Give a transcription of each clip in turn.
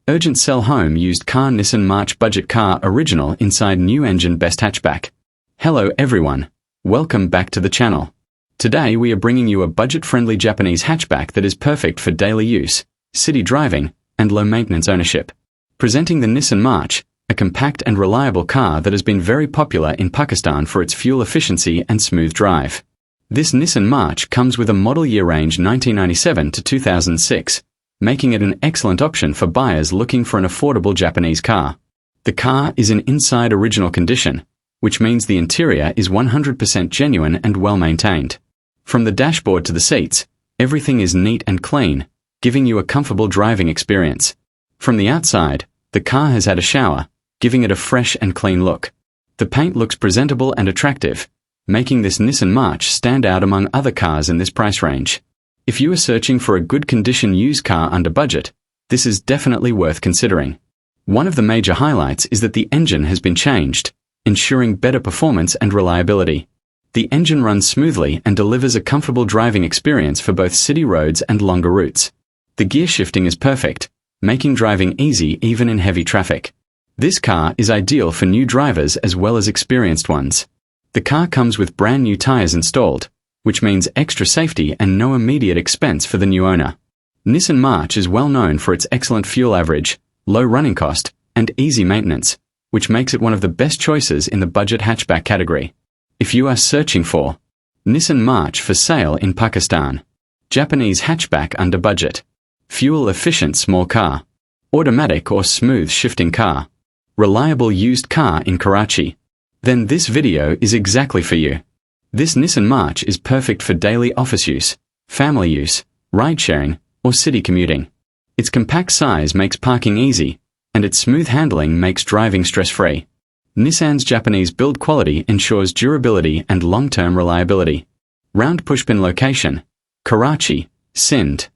Urgent sell home used car Nissan March budget car original inside new engine best hatchback. Hello everyone. Welcome back to the channel. Today we are bringing you a budget-friendly Japanese hatchback that is perfect for daily use, city driving, and low-maintenance ownership. Presenting the Nissan March, a compact and reliable car that has been very popular in Pakistan for its fuel efficiency and smooth drive. This Nissan March comes with a model year range 1997 to 2006, making it an excellent option for buyers looking for an affordable Japanese car. The car is in inside original condition, which means the interior is 100% genuine and well maintained. From the dashboard to the seats, everything is neat and clean, giving you a comfortable driving experience. From the outside, the car has had a shower, giving it a fresh and clean look. The paint looks presentable and attractive, making this Nissan March stand out among other cars in this price range. If you are searching for a good condition used car under budget, this is definitely worth considering. One of the major highlights is that the engine has been changed, ensuring better performance and reliability. The engine runs smoothly and delivers a comfortable driving experience for both city roads and longer routes. The gear shifting is perfect, making driving easy even in heavy traffic. This car is ideal for new drivers as well as experienced ones. The car comes with brand new tyres installed, which means extra safety and no immediate expense for the new owner. Nissan March is well known for its excellent fuel average, low running cost, and easy maintenance, which makes it one of the best choices in the budget hatchback category. If you are searching for Nissan March for sale in Pakistan, Japanese hatchback under budget, fuel-efficient small car, automatic or smooth shifting car, reliable used car in Karachi, then this video is exactly for you. This Nissan March is perfect for daily office use, family use, ride-sharing, or city commuting. Its compact size makes parking easy, and its smooth handling makes driving stress-free. Nissan's Japanese build quality ensures durability and long-term reliability. Round pushpin location, Karachi, Sindh.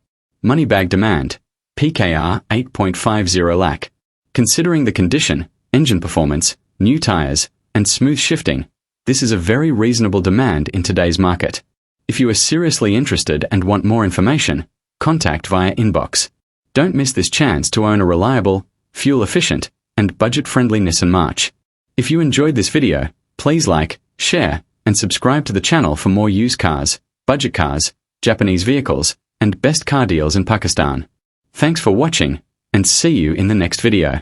Money bag demand, PKR 8.50 lakh. Considering the condition, engine performance, new tires, and smooth shifting, this is a very reasonable demand in today's market. If you are seriously interested and want more information, contact via inbox. Don't miss this chance to own a reliable, fuel-efficient, and budget-friendly Nissan March. If you enjoyed this video, please like, share, and subscribe to the channel for more used cars, budget cars, Japanese vehicles, and best car deals in Pakistan. Thanks for watching, and see you in the next video.